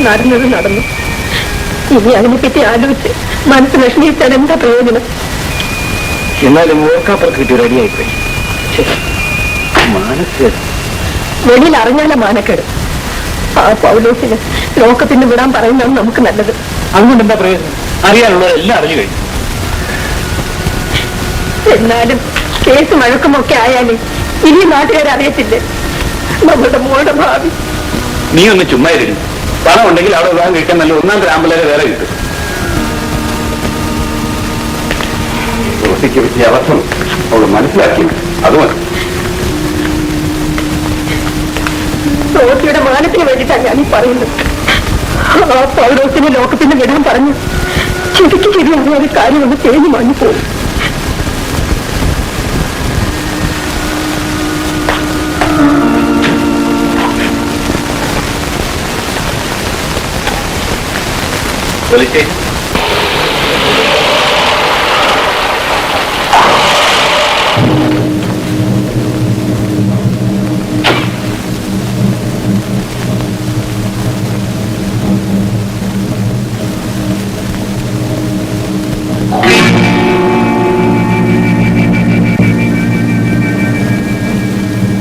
നടന്നത് നടന്നു. ഇനി അതിനെപ്പറ്റി ആലോചിച്ച് മനസ്സ് വിഷമിച്ചാൽ എന്താ പ്രയോജനം? എന്നാലും ഓർക്കാപ്പുറത്ത് കിട്ടി റെഡിയായിപ്പോയി. മനസ്സ് വെളിയിൽ അറിഞ്ഞാലേ മാനക്കേട്. ആ പൗലോസിന് ലോകത്തിന് വിടാൻ പറയുന്നതാണ് നമുക്ക് നല്ലത്. അതുകൊണ്ട് എന്താ പ്രയോജനം? അറിയാനുള്ളവരെല്ലാം അറിഞ്ഞു കഴിഞ്ഞു. എന്നാലും കേസ് മഴക്കുമൊക്കെ ആയാലും ഇനി നാട്ടുകാരറിയത്തില്ലേ നമ്മുടെ മോളുടെ ഭാവി? നീ ഒന്ന് ചുമ്മായിരുന്നു. പണം ഉണ്ടെങ്കിൽ അവിടെ വിവാഹം കഴിക്കാൻ നല്ല ഒന്നാം ഗ്രാമ്പിലേറെ വേറെ കിട്ടും. റോസിക്ക് പറ്റിയ അവസ്ഥ അവള് മനസ്സിലാക്കി. അത് മതി. റോസിയുടെ മാനത്തിന് വേണ്ടിയിട്ടാണ് ഞാനീ പറയുന്നത്. ആ പൗലോസിനെ ലോകത്തിന് വിടാൻ പറഞ്ഞു ശരിക്കും ശരിയായ കാര്യം ഒന്ന് തേഞ്ഞു മഞ്ഞു പോകും.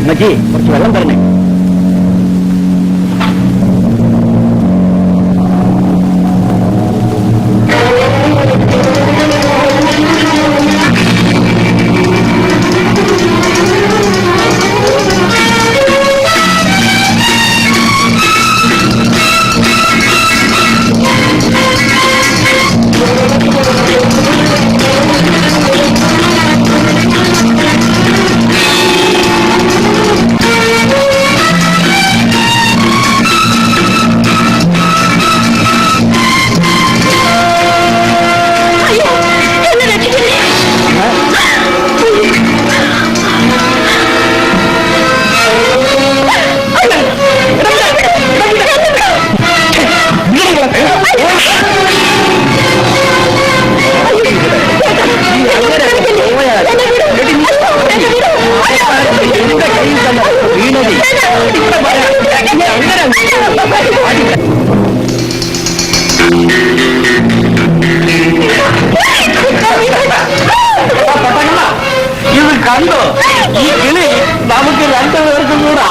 അമ്മച്ചി, കുറച്ച് വെള്ളം തരണേ. ഇത് കണ്ടോ? ഈ കിളി നമുക്ക് രണ്ടുപേർക്കും കൂടാ.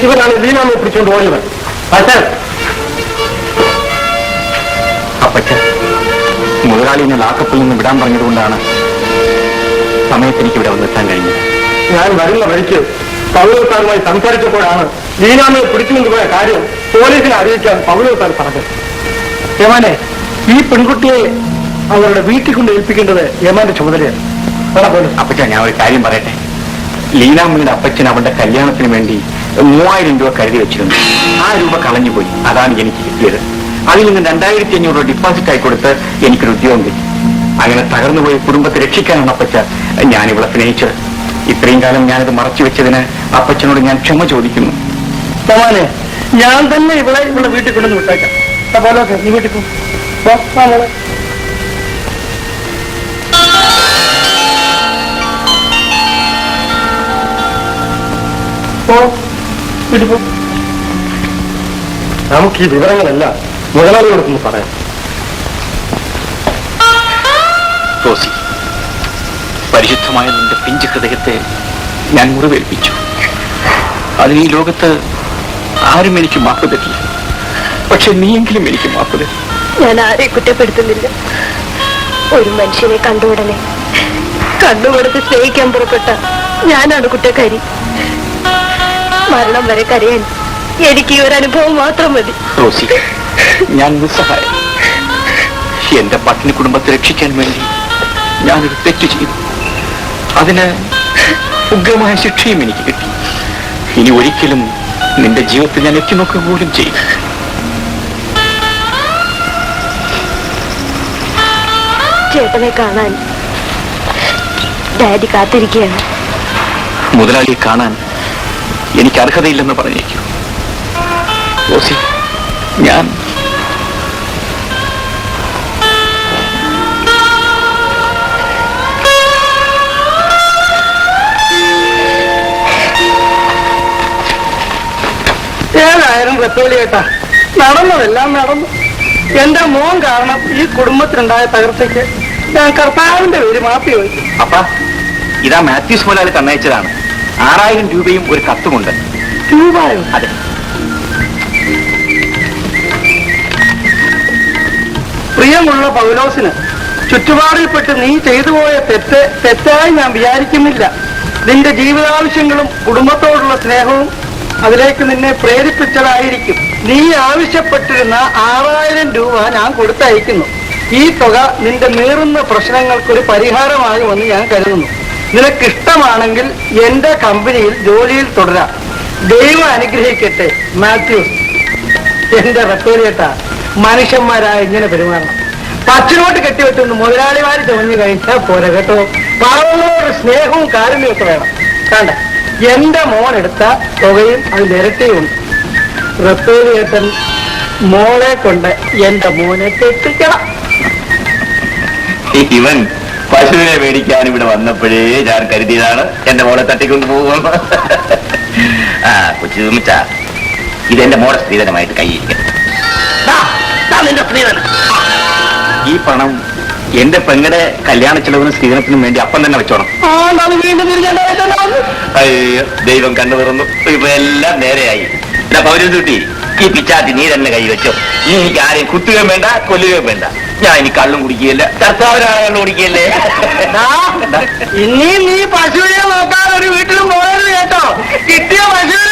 ഇവനാണ് ലീനാമയെ പിടിച്ചുകൊണ്ട് ഓടിയത്. അപ്പച്ച മുതലാളിനെ ലാക്കപ്പിൽ നിന്ന് വിടാൻ പറഞ്ഞതുകൊണ്ടാണ് സമയത്ത് എനിക്ക് ഇവിടെ വന്നെത്താൻ കഴിഞ്ഞത്. ഞാൻ വരുന്ന വഴിക്ക് പൗലോസാറുമായി സംസാരിച്ചപ്പോഴാണ് ലീനാമയെ പിടിച്ചുകൊണ്ട് പോയ കാര്യം പോലീസിനെ അറിയിക്കാൻ പൗലോസാർ പറഞ്ഞത്. യമാനെ, ഈ പെൺകുട്ടിയെ അവരുടെ വീട്ടിൽ കൊണ്ട് ഏൽപ്പിക്കേണ്ടത് യമാന്റെ ചുമതലയാണ്. അപ്പച്ച, ഞാൻ ഒരു കാര്യം പറയട്ടെ. ലീനാമ്മയുടെ അപ്പച്ചൻ അവളുടെ കല്യാണത്തിന് വേണ്ടി 3000 രൂപ കരുതി വെച്ചിരുന്നു. ആ രൂപ കളഞ്ഞുപോയി. അതാണ് എനിക്ക് കിട്ടിയത്. അതിൽ നിന്ന് 2500 രൂപ ഡിപ്പോസിറ്റ് ആയി കൊടുത്ത് എനിക്കൊരു ഉദ്യോഗം കിട്ടി. അങ്ങനെ തകർന്നുപോയി കുടുംബത്തെ രക്ഷിക്കാനാണ് അപ്പച്ച ഞാൻ ഇവളെ സ്നേഹിച്ചത്. ഇത്രയും കാലം ഞാനിത് മറച്ചു വെച്ചതിന് അപ്പച്ചനോട് ഞാൻ ക്ഷമ ചോദിക്കുന്നു. സമാനെ, ഞാൻ തന്നെ ഇവിടെ വീട്ടിൽ കൊണ്ടു വിട്ടേക്കാം. നീ വീട്ടിൽ പോ. നമുക്ക് ഈ വിവരങ്ങളെല്ലാം മുതലാളിയോടൊന്ന് പറയാം. റോസി, പരിശുദ്ധമായ നിന്റെ പിഞ്ച് ഹൃദയത്തെ ഞാൻ മുറിവേൽപ്പിച്ചു. അതിന് ഈ ലോകത്ത് ആരും എനിക്ക് മാപ്പ് തരില്ല. പക്ഷെ നീയെങ്കിലും എനിക്ക് മാപ്പ് തരും. ഞാൻ ആരെ കുറ്റപ്പെടുത്തുന്നില്ല. ഒരു മനുഷ്യനെ കണ്ടുടനെ കണ്ണുകൊടുത്ത് സ്നേഹിക്കാൻ പുറപ്പെട്ട ഞാനാണ് കുറ്റക്കാരി. മരണം വരെ കരയാൻ എനിക്ക് ഈ ഒരു അനുഭവം മാത്രം മതി. റോസി, ഞാൻ നിസ്സഹായം. എന്റെ പട്ടിണി കുടുംബത്തെ രക്ഷിക്കാൻ വേണ്ടി ഞാനൊരു തെറ്റ് ചെയ്തു. അതിന് ഉഗ്രമായ ശിക്ഷയും എനിക്ക് കിട്ടി. ഇനി ഒരിക്കലും നിന്റെ ജീവിതത്തിൽ ഞാൻ എത്തിനോക്കുക പോലും ചെയ്യും. ചേട്ടനെ കാണാൻ ഡാഡി കാത്തിരിക്കുകയാണ്. മുതലാളിയെ കാണാൻ എനിക്ക് അർഹതയില്ലെന്ന് പറഞ്ഞേക്കൂ. റോസി, ഞാൻ ഏതായാലും റത്തോലിയേട്ടാ, നടന്നതെല്ലാം നടന്നു. എന്റെ മോൻ കാരണം ഈ കുടുംബത്തിനുണ്ടായ തകർച്ചയ്ക്ക് ഞാൻ കർത്താവിന്റെ പേര് മാപ്പി ചോദിച്ചു. അപ്പ ഇതാ മാത്യൂസ് മുതലാളി തന്നയച്ചതാണ്. 6000 രൂപയും ഒരു കത്തുമുണ്ട്. രൂപയോ? അതെ. പ്രിയമുള്ള പൗലോസിന്, ചുറ്റുപാടിൽപ്പെട്ട് നീ ചെയ്തു പോയ തെറ്റായി ഞാൻ വിചാരിക്കുന്നില്ല. നിന്റെ ജീവിതാവശ്യങ്ങളും കുടുംബത്തോടുള്ള സ്നേഹവും അതിലേക്ക് നിന്നെ പ്രേരിപ്പിച്ചതായിരിക്കും. നീ ആവശ്യപ്പെട്ടിരുന്ന 6000 രൂപ ഞാൻ കൊടുത്തയക്കുന്നു. ഈ തുക നിന്റെ നീറുന്ന പ്രശ്നങ്ങൾക്കൊരു പരിഹാരമാകുമെന്ന് ഞാൻ കരുതുന്നു. നിനക്കിഷ്ടമാണെങ്കിൽ എന്റെ കമ്പനിയിൽ ജോലിയിൽ തുടരാം. ദൈവം അനുഗ്രഹിക്കട്ടെ. മാത്യൂസ്. എന്റെ റത്തോലിയേട്ടാ, മനുഷ്യന്മാരായ ഇങ്ങനെ പെരുമാറണം. പച്ചിനോട്ട് കെട്ടിവെച്ചൊന്ന് മുതലാളിമാര് ചുമഞ്ഞു കഴിച്ചാൽ പോരെ കേട്ടോ. പാവങ്ങളോട് സ്നേഹവും കാരുണ്യമൊക്കെ വേണം. കണ്ട, എന്റെ മോൻ എടുത്ത തുകയും അതിൽ ഇരട്ടിയുണ്ട്. റത്തോലിയേട്ടൻ മോളെ കൊണ്ട് എന്റെ മോനെ കെട്ടിക്കണം. ഇവൻ പശുവിനെ മേടിക്കാൻ ഇവിടെ വന്നപ്പോഴേ ഞാൻ കരുതിയതാണ് എന്റെ മോളെ തട്ടിക്കൊണ്ട് പോകും. ആ കൊച്ചു തുമ്മിച്ച, ഇതെന്റെ മോളെ സ്ത്രീധനമായിട്ട് കൈയിരിക്കണം. ഈ പണം എന്റെ പെങ്ങളുടെ കല്യാണ ചെലവിനും സ്ത്രീധനത്തിനും വേണ്ടി അപ്പം തന്നെ വെച്ചോണം. അയ്യോ, ദൈവം കണ്ടു തുറന്നു. ഇപ്പൊ എല്ലാം നേരെയായി. പൗരൂട്ടി, ഈ പിച്ചാത്തി നീ തന്നെ കൈ വെച്ചോ. ഇനി എനിക്ക് ആരെയും കുത്തുകയും വേണ്ട, കൊല്ലുകയും വേണ്ട. ഞാൻ ഇനി കള്ളും കുടിക്കുകയല്ല, കർത്താവിനാണ് കള്ളു കുടിക്കുകയല്ലേ. ഇനി നീ പശുവിനെ നോക്കാൻ ഒരു വീട്ടിലും പോകരുത് കേട്ടോ. കിട്ടിയ പശുവിനെ